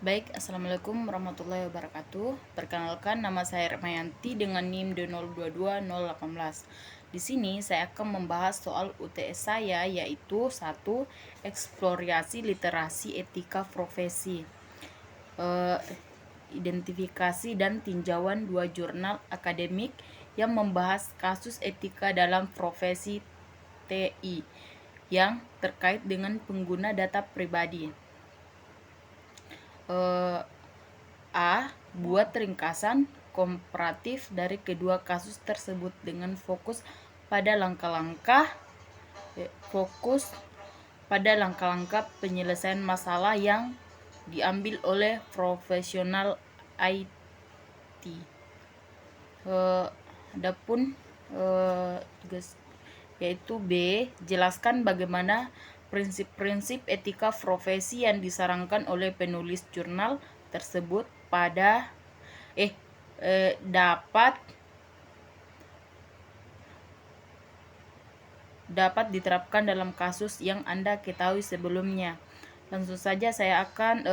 Baik, Assalamualaikum warahmatullahi wabarakatuh. Perkenalkan, nama saya Remayanti dengan NIM D022018. Di sini saya akan membahas soal UTS saya, yaitu 1. Eksplorasi literasi etika profesi. Identifikasi dan tinjauan 2 jurnal akademik yang membahas kasus etika dalam profesi TI yang terkait dengan pengguna data pribadi. Buat ringkasan komparatif dari kedua kasus tersebut dengan fokus pada langkah-langkah penyelesaian masalah yang diambil oleh profesional IT. Adapun yaitu B, jelaskan bagaimana prinsip-prinsip etika profesi yang disarankan oleh penulis jurnal tersebut dapat diterapkan dalam kasus yang Anda ketahui sebelumnya. Langsung saja saya akan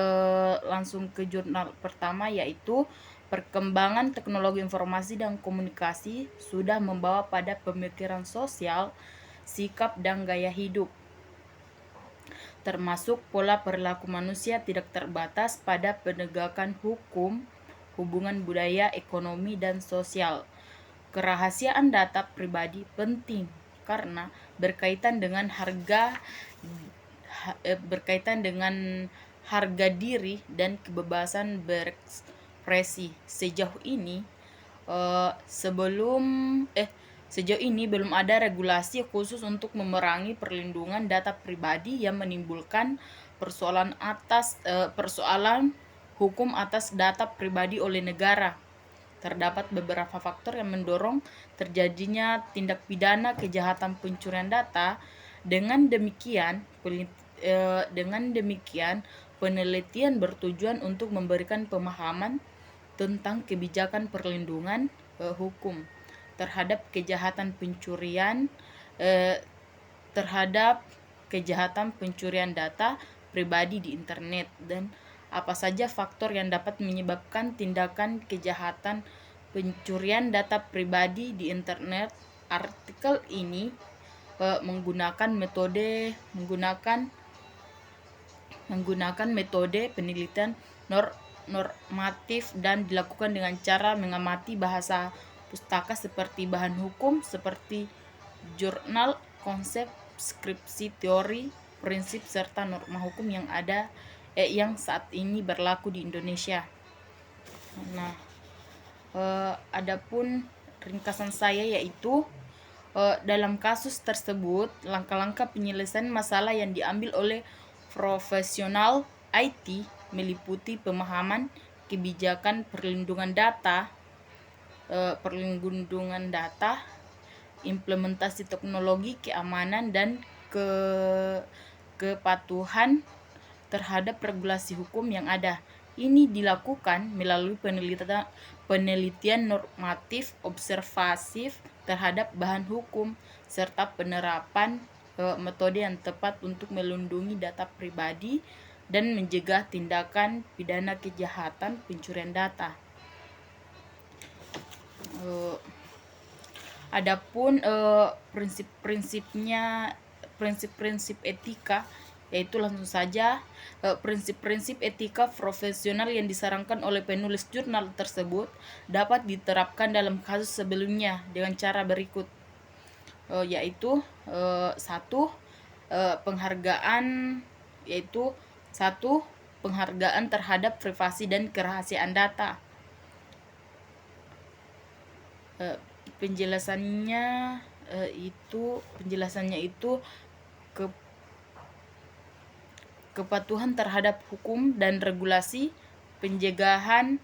langsung ke jurnal pertama, yaitu perkembangan teknologi informasi dan komunikasi sudah membawa pada pemikiran sosial, sikap dan gaya hidup, termasuk pola perilaku manusia tidak terbatas pada penegakan hukum, hubungan budaya, ekonomi, dan sosial. Kerahasiaan data pribadi penting karena berkaitan dengan harga diri dan kebebasan berekspresi. Sejauh ini belum ada regulasi khusus untuk memerangi perlindungan data pribadi yang menimbulkan persoalan hukum atas data pribadi oleh negara. Terdapat beberapa faktor yang mendorong terjadinya tindak pidana kejahatan pencurian data. Dengan demikian, penelitian bertujuan untuk memberikan pemahaman tentang kebijakan perlindungan hukum terhadap kejahatan pencurian data pribadi di internet, dan apa saja faktor yang dapat menyebabkan tindakan kejahatan pencurian data pribadi di internet. Artikel ini menggunakan metode penelitian normatif dan dilakukan dengan cara mengamati bahasa pustaka seperti bahan hukum seperti jurnal, konsep, skripsi, teori, prinsip serta norma hukum yang saat ini berlaku di Indonesia. Adapun ringkasan saya yaitu dalam kasus tersebut, langkah-langkah penyelesaian masalah yang diambil oleh profesional IT meliputi pemahaman kebijakan perlindungan data, implementasi teknologi keamanan dan kepatuhan terhadap regulasi hukum yang ada. Ini dilakukan melalui penelitian normatif observatif terhadap bahan hukum serta penerapan metode yang tepat untuk melindungi data pribadi dan mencegah tindakan pidana kejahatan pencurian data. Adapun prinsip-prinsip etika, yaitu langsung saja prinsip-prinsip etika profesional yang disarankan oleh penulis jurnal tersebut dapat diterapkan dalam kasus sebelumnya dengan cara berikut, yaitu 1. Penghargaan terhadap privasi dan kerahasiaan data. Penjelasannya itu kepatuhan terhadap hukum dan regulasi, pencegahan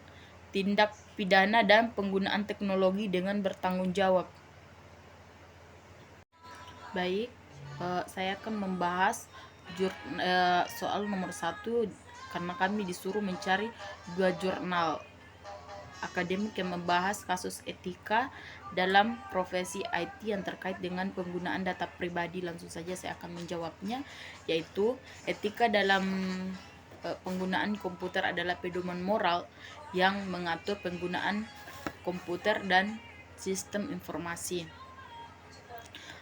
tindak pidana dan penggunaan teknologi dengan bertanggung jawab. Baik, saya akan membahas soal nomor 1 karena kami disuruh mencari 2 jurnal akademik yang membahas kasus etika dalam profesi IT yang terkait dengan penggunaan data pribadi. Langsung saja saya akan menjawabnya, yaitu etika dalam penggunaan komputer adalah pedoman moral yang mengatur penggunaan komputer dan sistem informasi.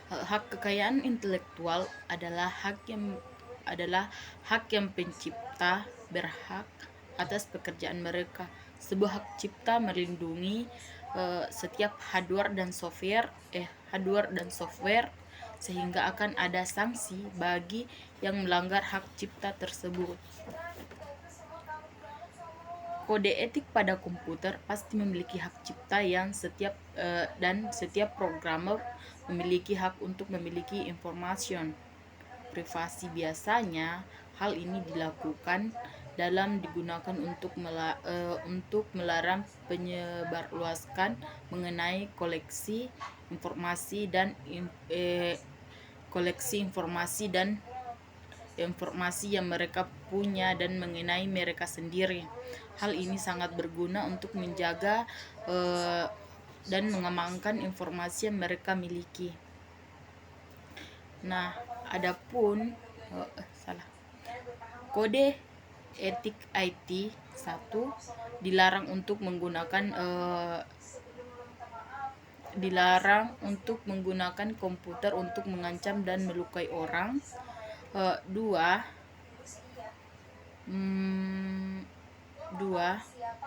Hak kekayaan intelektual adalah hak yang pencipta berhak atas pekerjaan mereka. Sebuah hak cipta melindungi setiap hardware dan software sehingga akan ada sanksi bagi yang melanggar hak cipta tersebut. Kode etik pada komputer pasti memiliki hak cipta yang setiap programmer memiliki hak untuk memiliki informasi privasi. Biasanya hal ini dilakukan dalam digunakan untuk melarang penyebarluaskan mengenai koleksi informasi yang mereka punya dan mengenai mereka sendiri. Hal ini sangat berguna untuk menjaga dan mengamankan informasi yang mereka miliki. Nah, adapun kode etik IT 1 dilarang untuk menggunakan komputer untuk mengancam dan melukai orang. 2.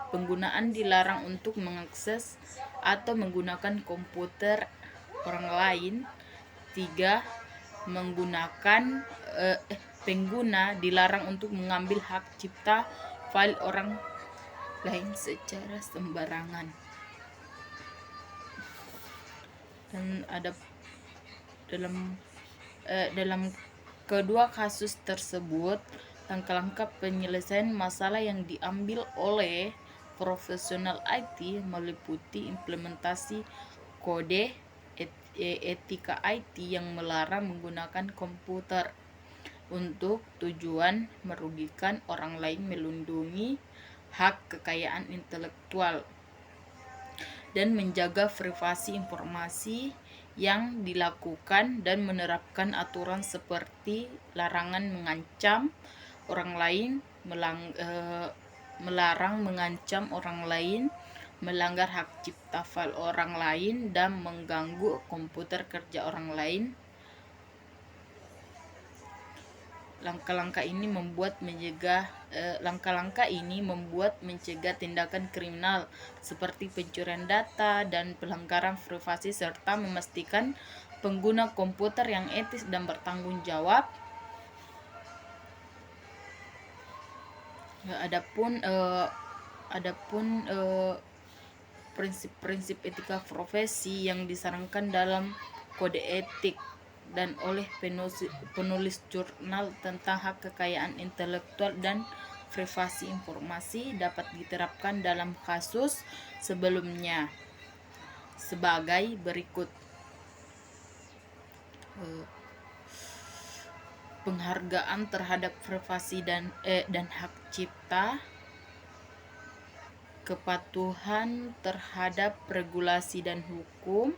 Penggunaan dilarang untuk mengakses atau menggunakan komputer orang lain. 3. Pengguna dilarang untuk mengambil hak cipta file orang lain secara sembarangan. Dan ada dalam kedua kasus tersebut, langkah-langkah penyelesaian masalah yang diambil oleh profesional IT meliputi implementasi kode etika IT yang melarang menggunakan komputer untuk tujuan merugikan orang lain, melindungi hak kekayaan intelektual, dan menjaga privasi informasi yang dilakukan, dan menerapkan aturan seperti larangan mengancam orang lain, melarang mengancam orang lain, melanggar hak cipta file orang lain, dan mengganggu komputer kerja orang lain. Langkah-langkah ini membuat mencegah tindakan kriminal seperti pencurian data dan pelanggaran privasi, serta memastikan pengguna komputer yang etis dan bertanggung jawab. Adapun prinsip-prinsip etika profesi yang disarankan dalam kode etik dan oleh penulis jurnal tentang hak kekayaan intelektual dan privasi informasi dapat diterapkan dalam kasus sebelumnya sebagai berikut. Penghargaan terhadap privasi dan hak cipta, kepatuhan terhadap regulasi dan hukum,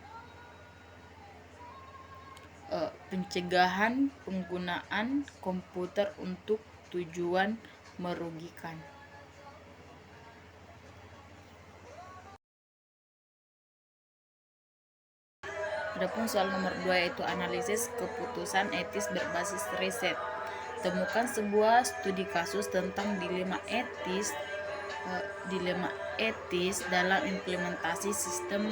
pencegahan penggunaan komputer untuk tujuan merugikan. Adapun soal nomor 2 yaitu analisis keputusan etis berbasis riset. Temukan sebuah studi kasus tentang dilema etis dalam implementasi sistem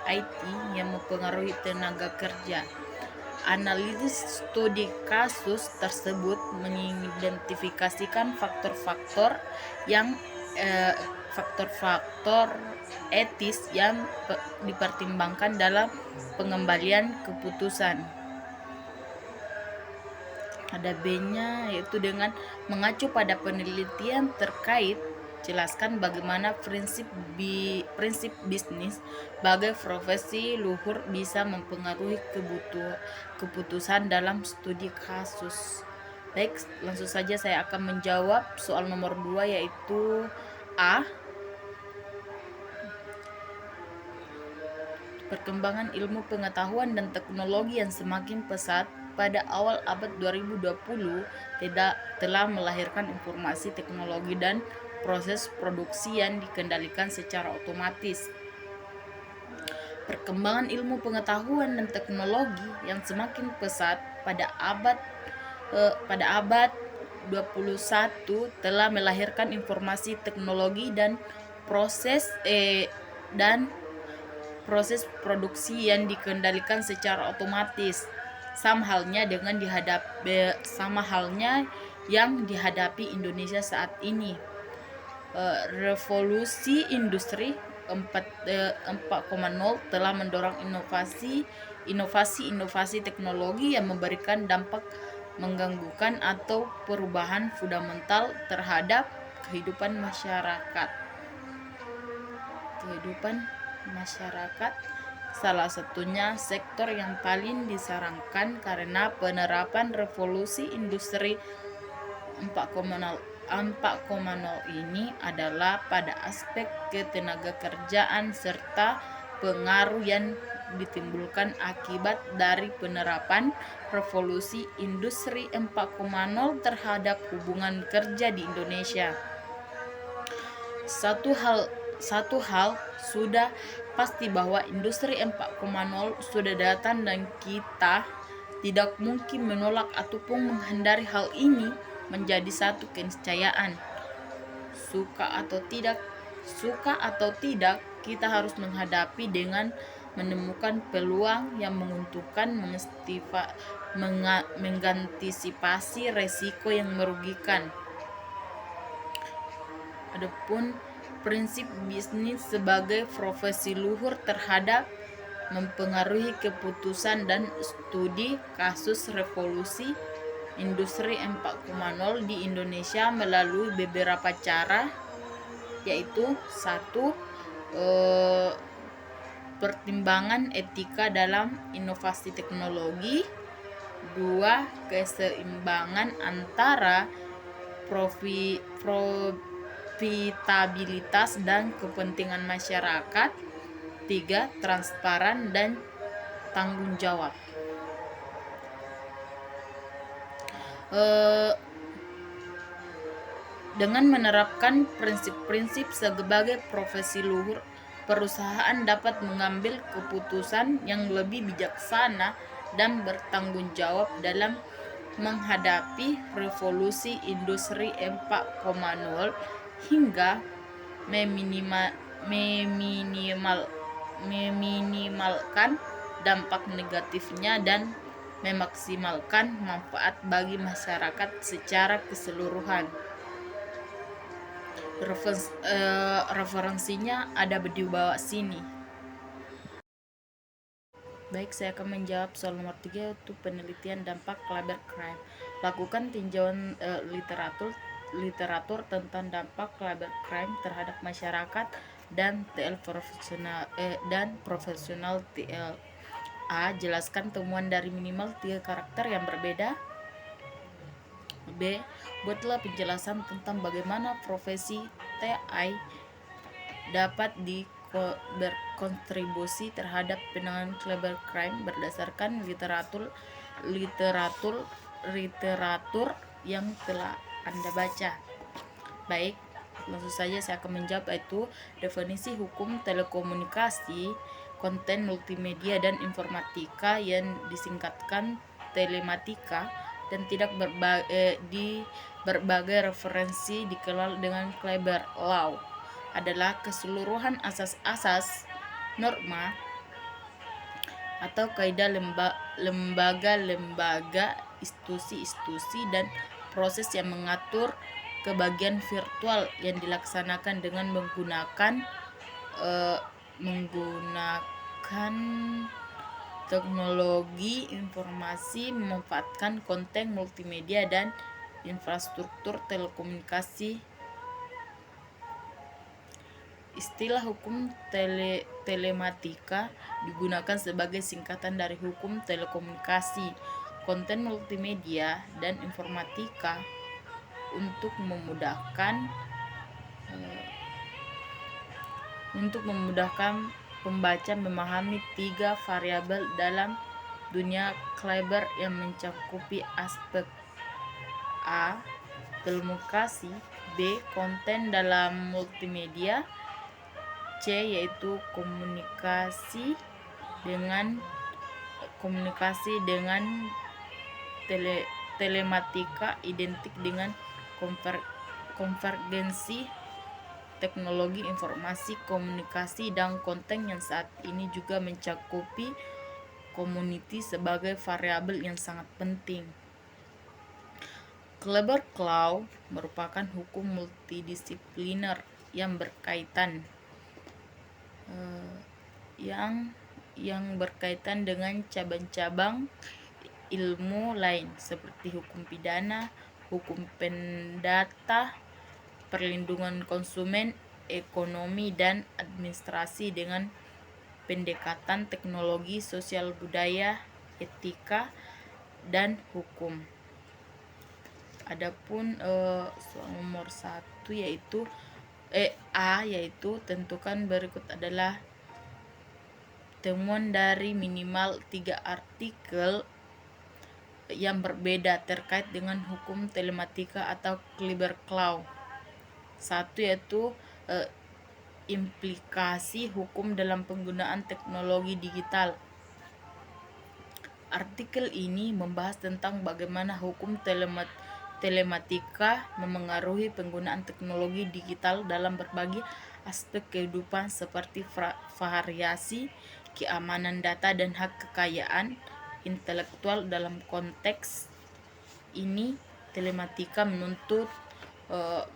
IT yang mempengaruhi tenaga kerja. Analisis studi kasus tersebut mengidentifikasikan faktor-faktor etis yang dipertimbangkan dalam pengembalian keputusan. Ada B-nya, yaitu dengan mengacu pada penelitian terkait, jelaskan bagaimana prinsip bisnis sebagai profesi luhur bisa mempengaruhi keputusan dalam studi kasus. Baik, langsung saja saya akan menjawab soal nomor 2 yaitu A. Perkembangan ilmu pengetahuan dan teknologi yang semakin pesat pada awal abad 2020 telah melahirkan informasi teknologi dan proses produksi yang dikendalikan secara otomatis. Perkembangan ilmu pengetahuan dan teknologi yang semakin pesat pada abad 21 telah melahirkan informasi teknologi dan proses produksi yang dikendalikan secara otomatis. Sama halnya yang dihadapi Indonesia saat ini. Revolusi industri 4.0 telah mendorong inovasi teknologi yang memberikan dampak mengganggukan atau perubahan fundamental terhadap kehidupan masyarakat. Salah satunya sektor yang paling disarankan karena penerapan revolusi industri 4.0 ini adalah pada aspek ketenaga kerjaan serta pengaruh yang ditimbulkan akibat dari penerapan revolusi industri 4.0 terhadap hubungan kerja di Indonesia. Satu hal sudah pasti bahwa industri 4.0 sudah datang dan kita tidak mungkin menolak ataupun menghindari hal ini menjadi satu keniscayaan. Suka atau tidak, kita harus menghadapi dengan menemukan peluang yang menguntungkan, mengantisipasi resiko yang merugikan. Adapun prinsip bisnis sebagai profesi luhur terhadap mempengaruhi keputusan dan studi kasus revolusi industri 4.0 di Indonesia melalui beberapa cara, yaitu 1. Pertimbangan etika dalam inovasi teknologi. 2. Keseimbangan antara profitabilitas dan kepentingan masyarakat. 3. Transparan dan tanggung jawab. Dengan menerapkan prinsip-prinsip sebagai profesi luhur, perusahaan dapat mengambil keputusan yang lebih bijaksana dan bertanggung jawab dalam menghadapi revolusi industri 4.0 hingga meminimalkan dampak negatifnya dan memaksimalkan manfaat bagi masyarakat secara keseluruhan. Referensinya ada di bawah sini. Baik, saya akan menjawab soal nomor 3, yaitu penelitian dampak cybercrime. Lakukan tinjauan literatur tentang dampak cybercrime terhadap masyarakat dan profesional TLA. Jelaskan temuan dari minimal 3 karakter yang berbeda. B. Buatlah penjelasan tentang bagaimana profesi TI dapat berkontribusi terhadap penanganan cybercrime berdasarkan literatur yang telah Anda baca. Baik, langsung saja saya akan menjawab, yaitu definisi hukum telekomunikasi, konten multimedia dan informatika yang disingkatkan telematika dan tidak di berbagai referensi dikenal dengan cyber law adalah keseluruhan asas-asas, norma atau kaidah lembaga, institusi dan proses yang mengatur kebagian virtual yang dilaksanakan dengan menggunakan teknologi informasi, memanfaatkan konten multimedia dan infrastruktur telekomunikasi. Istilah hukum telematika digunakan sebagai singkatan dari hukum telekomunikasi, konten multimedia, dan informatika untuk memudahkan pembaca memahami 3 variabel dalam dunia cyber yang mencakupi aspek A. Komunikasi, B. Konten dalam multimedia, C. Yaitu komunikasi dengan telematika identik dengan konvergensi teknologi informasi komunikasi dan konten yang saat ini juga mencakupi community sebagai variabel yang sangat penting. Cyber Cloud merupakan hukum multidisipliner yang berkaitan dengan cabang-cabang ilmu lain seperti hukum pidana, hukum perdata, perlindungan konsumen, ekonomi, dan administrasi dengan pendekatan teknologi, sosial budaya, etika, dan hukum. Adapun soal nomor 1 yaitu A yaitu tentukan berikut adalah temuan dari minimal 3 artikel yang berbeda terkait dengan hukum telematika atau cyber cloud. 1 yaitu implikasi hukum dalam penggunaan teknologi digital. Artikel ini membahas tentang bagaimana hukum telematika memengaruhi penggunaan teknologi digital dalam berbagai aspek kehidupan seperti variasi, keamanan data, dan hak kekayaan intelektual. Dalam konteks ini, telematika menuntut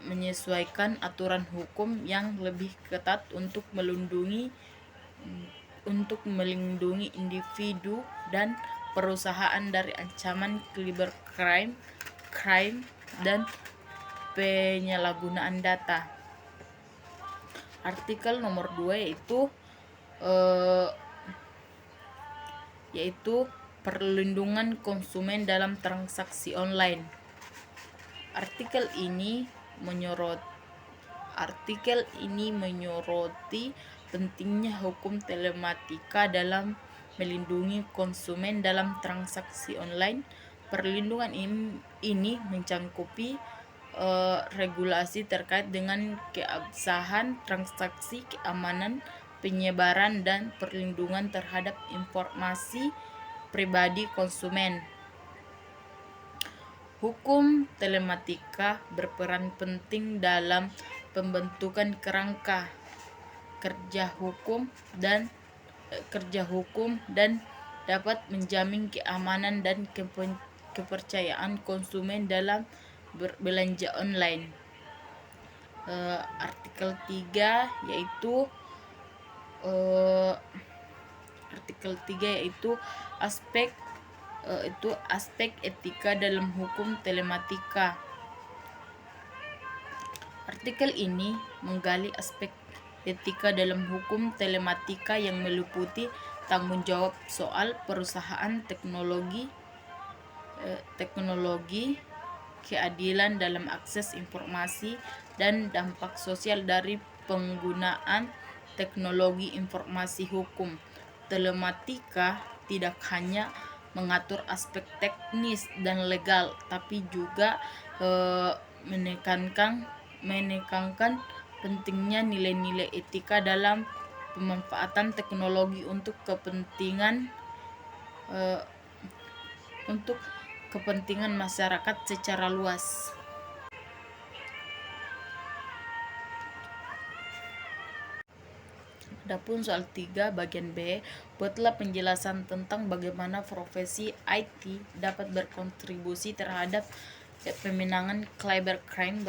menyesuaikan aturan hukum yang lebih ketat untuk melindungi individu dan perusahaan dari ancaman cybercrime dan penyalahgunaan data. Artikel nomor 2 yaitu perlindungan konsumen dalam transaksi online. Artikel ini menyoroti pentingnya hukum telematika dalam melindungi konsumen dalam transaksi online. Perlindungan ini mencangkupi regulasi terkait dengan keabsahan transaksi, keamanan penyebaran, dan perlindungan terhadap informasi pribadi konsumen. Hukum telematika berperan penting dalam pembentukan kerangka kerja hukum dan dapat menjamin keamanan dan kepercayaan konsumen dalam berbelanja online. Artikel 3 yaitu aspek etika dalam hukum telematika. Artikel ini menggali aspek etika dalam hukum telematika yang meliputi tanggung jawab soal perusahaan teknologi, keadilan dalam akses informasi, dan dampak sosial dari penggunaan teknologi informasi hukum. Telematika tidak hanya mengatur aspek teknis dan legal, tapi juga menekankan pentingnya nilai-nilai etika dalam pemanfaatan teknologi untuk kepentingan masyarakat secara luas. Adapun soal 3 bagian B, buatlah penjelasan tentang bagaimana profesi IT dapat berkontribusi terhadap pemenangan cybercrime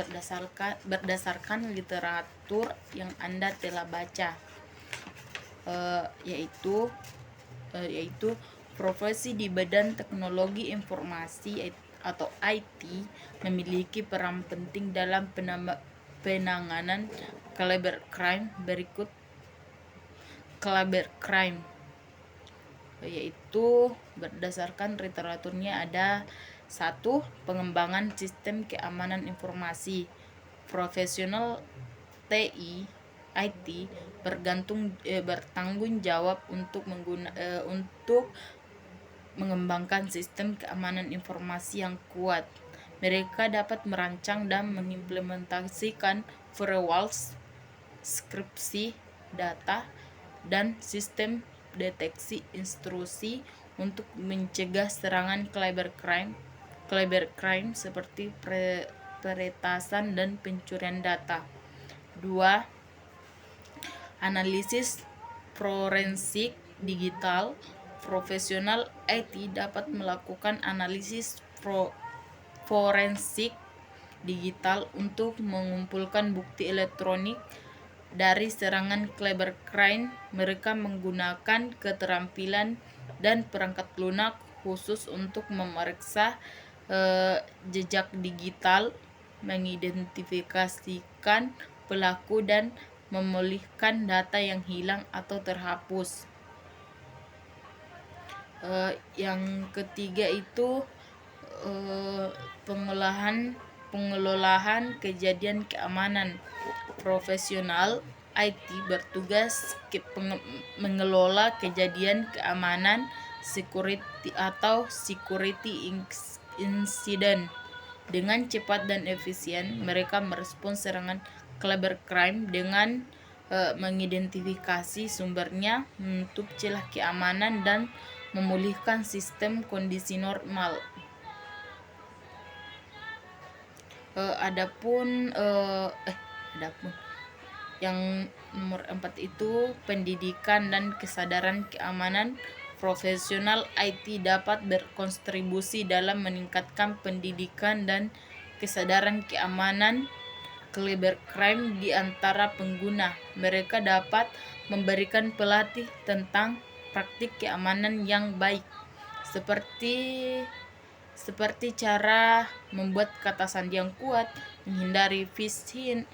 berdasarkan literatur yang Anda telah baca. Yaitu profesi di bidang teknologi informasi atau IT memiliki peran penting dalam penanganan cybercrime. Berikut cybercrime, yaitu berdasarkan literaturnya ada 1. Pengembangan sistem keamanan informasi. Profesional TI IT bertanggung jawab untuk mengembangkan sistem keamanan informasi yang kuat. Mereka dapat merancang dan mengimplementasikan firewalls, skripsi data, dan sistem deteksi intrusi untuk mencegah serangan cybercrime seperti peretasan dan pencurian data. 2. Analisis forensik digital. Profesional IT dapat melakukan analisis forensik digital untuk mengumpulkan bukti elektronik dari serangan cybercrime. Mereka menggunakan keterampilan dan perangkat lunak khusus untuk memeriksa jejak digital, mengidentifikasikan pelaku, dan memulihkan data yang hilang atau terhapus. Yang ketiga itu pengelolaan kejadian keamanan. Profesional IT bertugas mengelola kejadian keamanan security incident dengan cepat dan efisien. Mereka merespons serangan cybercrime dengan mengidentifikasi sumbernya, menutup celah keamanan, dan memulihkan sistem kondisi normal. Adapun yang nomor 4 itu pendidikan dan kesadaran keamanan. Profesional IT dapat berkontribusi dalam meningkatkan pendidikan dan kesadaran keamanan cybercrime di antara pengguna. Mereka dapat memberikan pelatih tentang praktik keamanan yang baik, seperti cara membuat kata sandi yang kuat, menghindari phishing,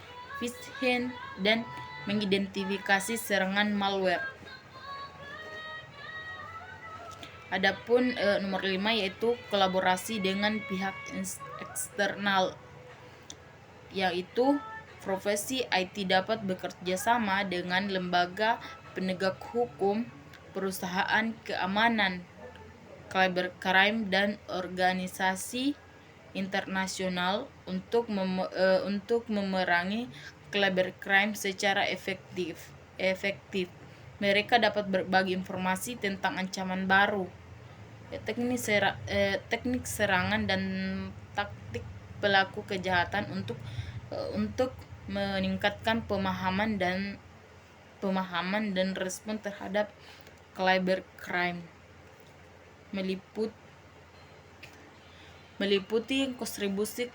dan mengidentifikasi serangan malware. Adapun nomor 5 yaitu kolaborasi dengan pihak eksternal, yaitu profesi IT dapat bekerja sama dengan lembaga penegak hukum, perusahaan keamanan cybercrime, dan organisasi internasional untuk memerangi cybercrime secara efektif. Mereka dapat berbagi informasi tentang ancaman baru, teknik serangan, dan taktik pelaku kejahatan untuk meningkatkan pemahaman dan respon terhadap cybercrime. Meliputi kontribusi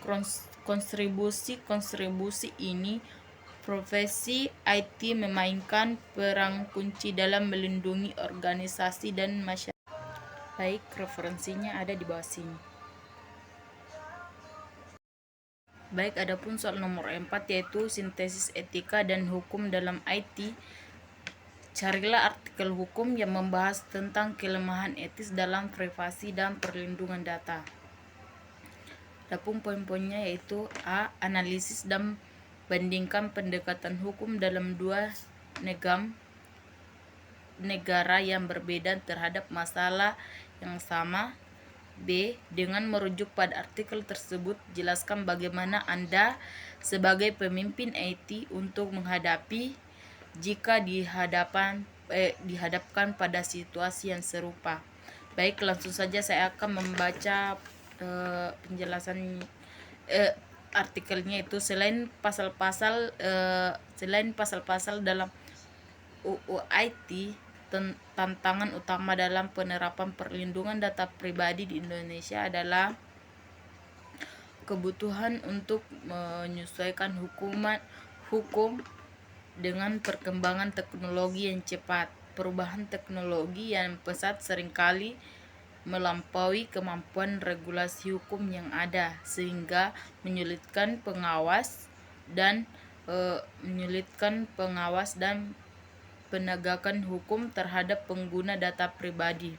ini, profesi IT memainkan peran kunci dalam melindungi organisasi dan masyarakat. Baik, referensinya ada di bawah sini. Baik, adapun soal nomor 4 yaitu sintesis etika dan hukum dalam IT. Carilah artikel hukum yang membahas tentang kelemahan etis dalam privasi dan perlindungan data. Adapun poin-poinnya yaitu A. Analisis dan bandingkan pendekatan hukum dalam dua negara yang berbeda terhadap masalah yang sama. B. Dengan merujuk pada artikel tersebut, jelaskan bagaimana Anda sebagai pemimpin IT untuk menghadapi jika dihadapkan pada situasi yang serupa. Baik, langsung saja saya akan membaca penjelasan artikelnya. Itu selain pasal-pasal dalam UU IT, tantangan utama dalam penerapan perlindungan data pribadi di Indonesia adalah kebutuhan untuk menyesuaikan hukum dengan perkembangan teknologi yang cepat. Perubahan teknologi yang pesat seringkali melampaui kemampuan regulasi hukum yang ada, sehingga menyulitkan pengawas dan penegakan hukum terhadap pengguna data pribadi.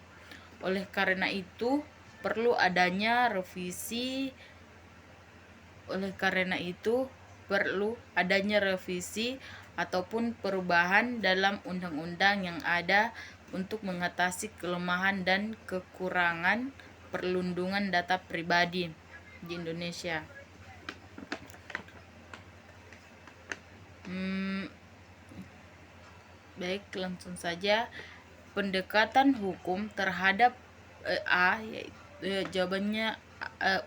Oleh karena itu, perlu adanya revisi ataupun perubahan dalam undang-undang yang ada untuk mengatasi kelemahan dan kekurangan perlindungan data pribadi di Indonesia. Baik, langsung saja. Pendekatan hukum terhadap jawabannya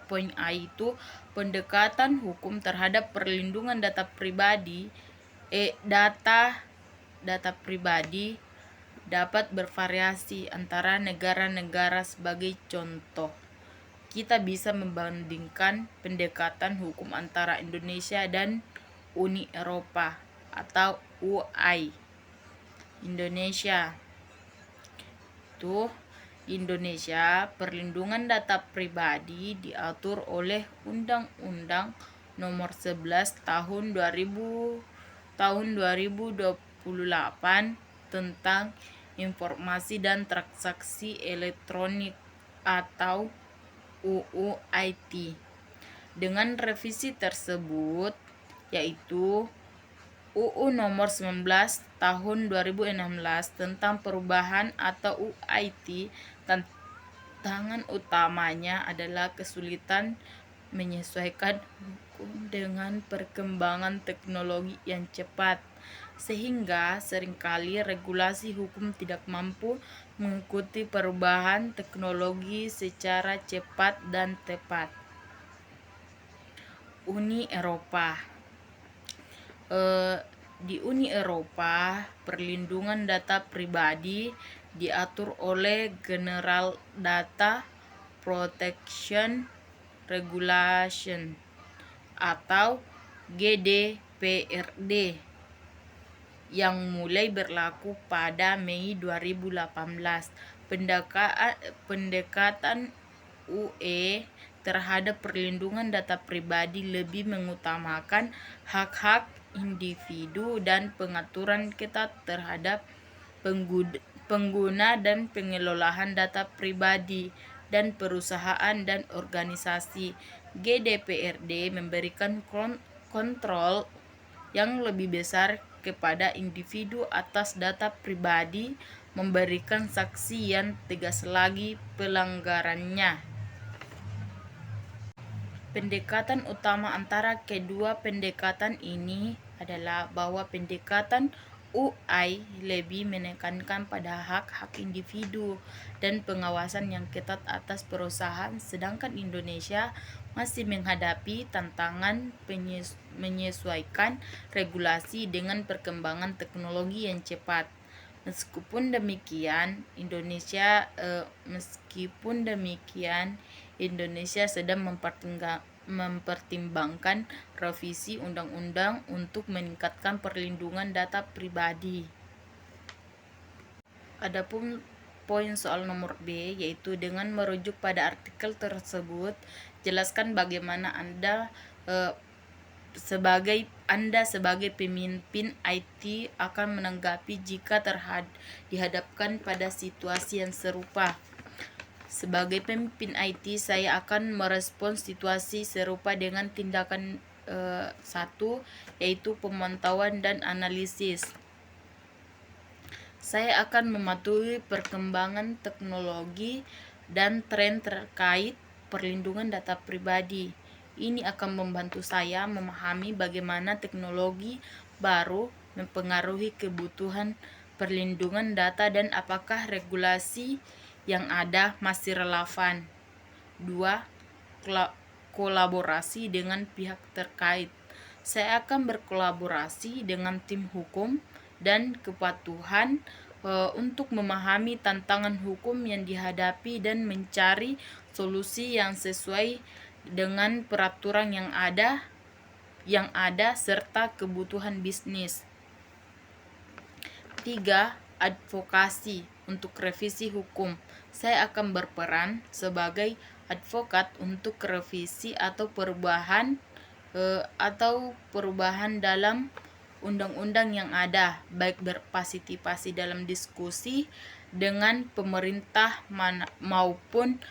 poin A itu pendekatan hukum terhadap perlindungan data pribadi data pribadi dapat bervariasi antara negara-negara. Sebagai contoh, kita bisa membandingkan pendekatan hukum antara Indonesia dan Uni Eropa atau UI. Indonesia, perlindungan data pribadi diatur oleh Undang-Undang Nomor 11 Tahun 2028 tentang Informasi dan Transaksi Elektronik atau UU IT. Dengan revisi tersebut, yaitu UU Nomor 19 Tahun 2016 tentang perubahan atau UIT, tantangan utamanya adalah kesulitan menyesuaikan hukum dengan perkembangan teknologi yang cepat, sehingga seringkali regulasi hukum tidak mampu mengikuti perubahan teknologi secara cepat dan tepat. Uni Eropa. Di Uni Eropa, perlindungan data pribadi diatur oleh General Data Protection Regulation atau GDPRD yang mulai berlaku pada Mei 2018. Pendekatan UE terhadap perlindungan data pribadi lebih mengutamakan hak-hak individu dan pengaturan ketat terhadap pengguna dan pengelolaan data pribadi dan perusahaan dan organisasi. GDPRD memberikan kontrol yang lebih besar kepada individu atas data pribadi, memberikan sanksi yang tegas lagi pelanggarannya. Pendekatan utama antara kedua pendekatan ini adalah bahwa pendekatan UI lebih menekankan pada hak-hak individu dan pengawasan yang ketat atas perusahaan, sedangkan Indonesia masih menghadapi tantangan menyesuaikan regulasi dengan perkembangan teknologi yang cepat. Meskipun demikian, Indonesia sedang mempertimbangkan revisi undang-undang untuk meningkatkan perlindungan data pribadi. Adapun poin soal nomor B, yaitu dengan merujuk pada artikel tersebut, jelaskan bagaimana Anda sebagai pemimpin IT akan menanggapi jika dihadapkan pada situasi yang serupa. Sebagai pemimpin IT, saya akan merespons situasi serupa dengan tindakan 1, yaitu pemantauan dan analisis. Saya akan mematuhi perkembangan teknologi dan tren terkait perlindungan data pribadi. Ini akan membantu saya memahami bagaimana teknologi baru mempengaruhi kebutuhan perlindungan data dan apakah regulasi yang ada masih relevan. 2. Kolaborasi dengan pihak terkait. Saya akan berkolaborasi dengan tim hukum dan kepatuhan untuk memahami tantangan hukum yang dihadapi dan mencari solusi yang sesuai dengan peraturan yang ada serta kebutuhan bisnis. 3. Advokasi untuk revisi hukum. Saya akan berperan sebagai advokat untuk revisi atau perubahan dalam undang-undang yang ada, baik berpartisipasi dalam diskusi dengan pemerintah maupun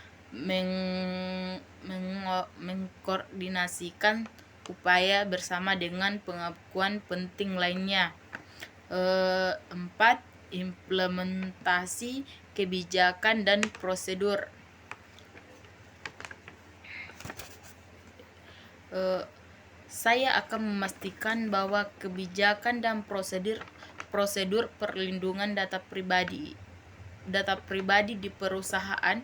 mengkoordinasikan upaya bersama dengan pengakuan penting lainnya. 4. implementasi kebijakan dan prosedur. Saya akan memastikan bahwa kebijakan dan prosedur perlindungan data pribadi di perusahaan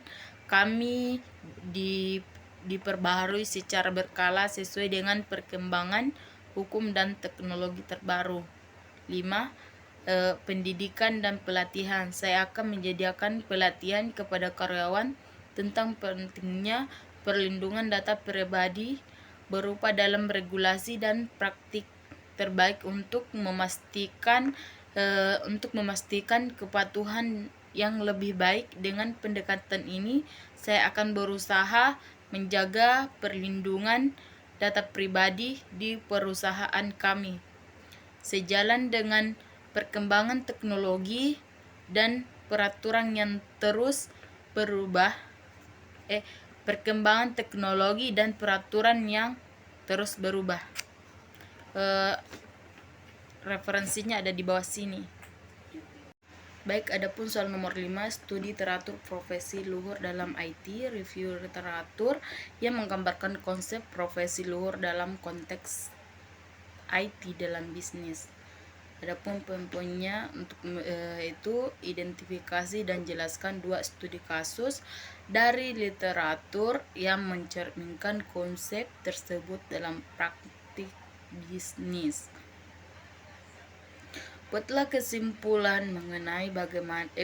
kami diperbaharui secara berkala sesuai dengan perkembangan hukum dan teknologi terbaru. 5. Pendidikan dan pelatihan. Saya akan menyediakan pelatihan kepada karyawan tentang pentingnya perlindungan data pribadi berupa dalam regulasi dan praktik terbaik untuk memastikan kepatuhan yang lebih baik. Dengan pendekatan ini, saya akan berusaha menjaga perlindungan data pribadi di perusahaan kami. Sejalan dengan perkembangan teknologi dan peraturan yang terus berubah, referensinya ada di bawah sini. Baik, adapun soal nomor 5, studi teratur profesi luhur dalam IT, review literatur yang menggambarkan konsep profesi luhur dalam konteks IT dalam bisnis. Adapun poin-poinnya untuk itu identifikasi dan jelaskan 2 studi kasus dari literatur yang mencerminkan konsep tersebut dalam praktik bisnis. Buatlah kesimpulan mengenai bagaimana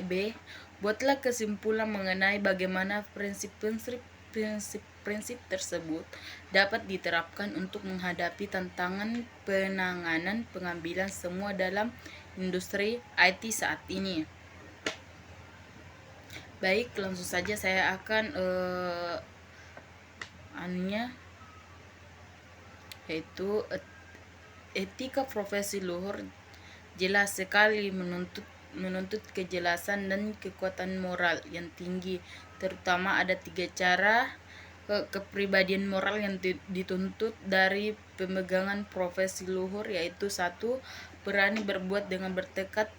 prinsip tersebut dapat diterapkan untuk menghadapi tantangan penanganan pengambilan semua dalam industri IT saat ini. Baik, langsung saja saya akan yaitu etika profesi luhur jelas sekali menuntut kejelasan dan kekuatan moral yang tinggi. Terutama ada 3 cara kepribadian moral yang dituntut dari pemegangan profesi luhur, yaitu 1. Berani berbuat dengan bertekad.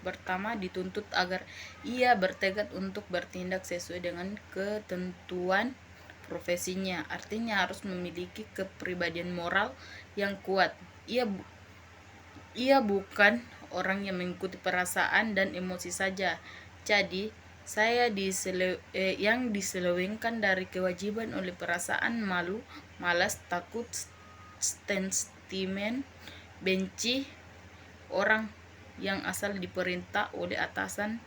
Pertama, dituntut agar ia bertekad untuk bertindak sesuai dengan ketentuan profesinya. Artinya harus memiliki kepribadian moral yang kuat. Ia bukan orang yang mengikuti perasaan dan emosi saja. Jadi, yang diselewengkan dari kewajiban oleh perasaan malu, malas, takut, sentimen benci orang yang asal diperintah oleh atasan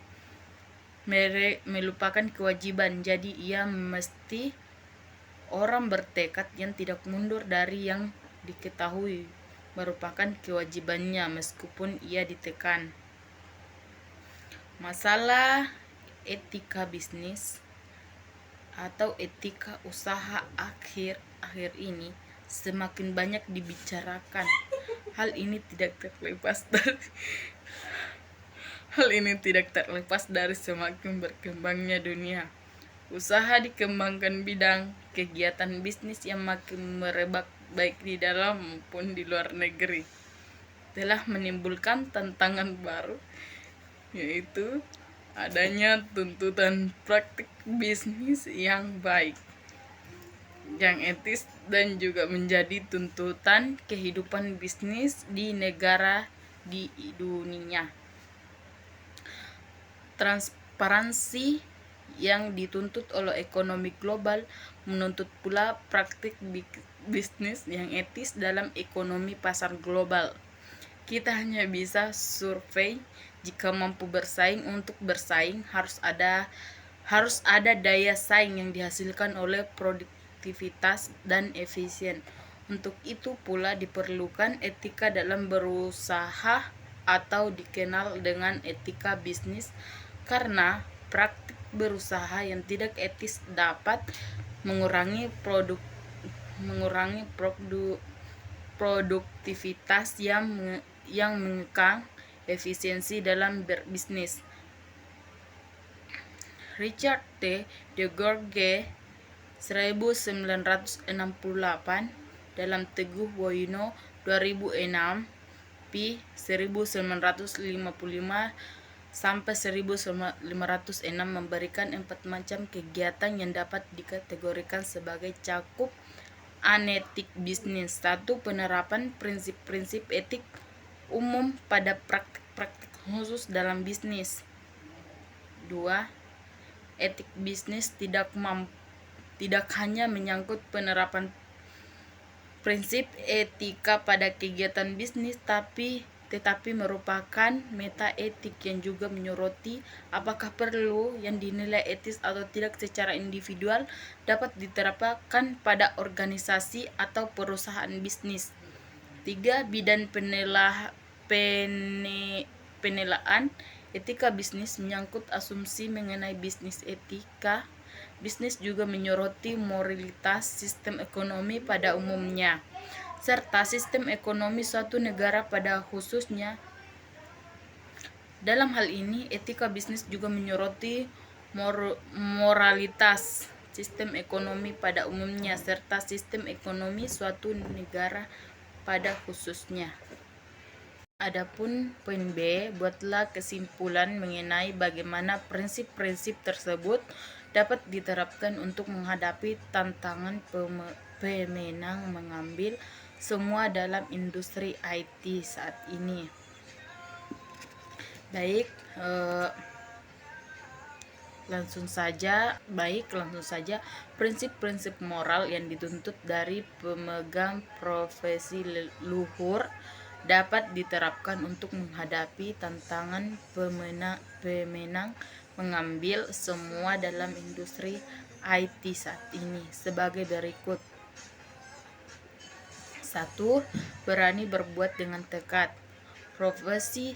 melupakan kewajiban. Jadi ia mesti orang bertekad yang tidak mundur dari yang diketahui merupakan kewajibannya meskipun ia ditekan. Masalah etika bisnis atau etika usaha akhir ini semakin banyak dibicarakan. Hal ini tidak terlepas dari semakin berkembangnya dunia. Usaha dikembangkan bidang kegiatan bisnis yang makin merebak baik di dalam maupun di luar negeri, telah menimbulkan tantangan baru, yaitu adanya tuntutan praktik bisnis yang baik, yang etis, dan juga menjadi tuntutan kehidupan bisnis di negara di dunia. Transparansi yang dituntut oleh ekonomi global menuntut pula praktik bisnis yang etis dalam ekonomi pasar global. Kita hanya bisa survei jika mampu bersaing. Untuk bersaing harus ada daya saing yang dihasilkan oleh produktivitas dan efisien. Untuk itu pula diperlukan etika dalam berusaha atau dikenal dengan etika bisnis, karena praktik berusaha yang tidak etis dapat mengurangi produktivitas yang mengekang efisiensi dalam berbisnis. Richard T. de Gorge 1968 dalam Teguh Woyono 2006 p. 1955 sampai 1506 memberikan 4 macam kegiatan yang dapat dikategorikan sebagai cakup anetik bisnis. 1. Penerapan prinsip-prinsip etik umum pada praktik-praktik khusus dalam bisnis. 2. Etik bisnis tidak hanya menyangkut penerapan prinsip etika pada kegiatan bisnis, tetapi merupakan meta-etik yang juga menyoroti apakah perlu yang dinilai etis atau tidak secara individual dapat diterapkan pada organisasi atau perusahaan bisnis. 3. Bidang penelaan etika bisnis menyangkut asumsi mengenai bisnis etika. Bisnis juga menyoroti moralitas sistem ekonomi pada umumnya, serta sistem ekonomi suatu negara pada khususnya. Dalam hal ini, etika bisnis juga menyoroti moralitas sistem ekonomi pada umumnya, serta sistem ekonomi suatu negara pada khususnya. Adapun poin B, buatlah kesimpulan mengenai bagaimana prinsip-prinsip tersebut dapat diterapkan untuk menghadapi tantangan pemenang mengambil semua dalam industri IT saat ini. Baik, langsung saja. Prinsip-prinsip moral yang dituntut dari pemegang profesi luhur dapat diterapkan untuk menghadapi tantangan pemenang mengambil semua dalam industri IT saat ini sebagai berikut. 1. Berani berbuat dengan tekad. Profesi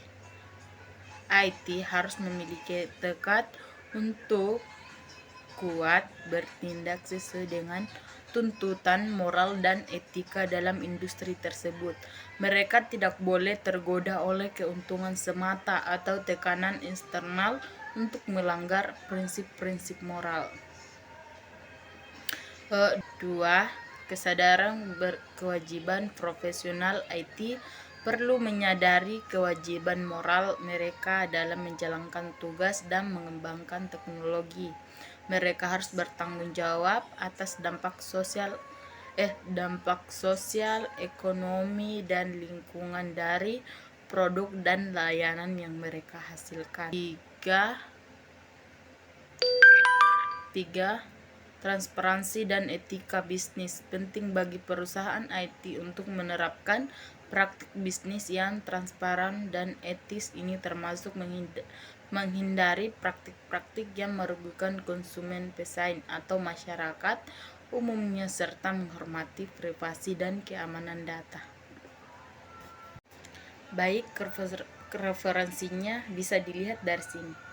IT harus memiliki tekad untuk kuat bertindak sesuai dengan tuntutan moral dan etika dalam industri tersebut. Mereka tidak boleh tergoda oleh keuntungan semata atau tekanan eksternal untuk melanggar prinsip-prinsip moral. 2. Kesadaran berkewajiban profesional IT perlu menyadari kewajiban moral mereka dalam menjalankan tugas dan mengembangkan teknologi. Mereka harus bertanggung jawab atas dampak sosial, ekonomi, dan lingkungan dari produk dan layanan yang mereka hasilkan. 3. Transparansi dan etika bisnis. Penting bagi perusahaan IT untuk menerapkan praktik bisnis yang transparan dan etis. Ini termasuk menghindari praktik-praktik yang merugikan konsumen, pesaing, atau masyarakat umumnya, serta menghormati privasi dan keamanan data. Baik, referensinya bisa dilihat dari sini.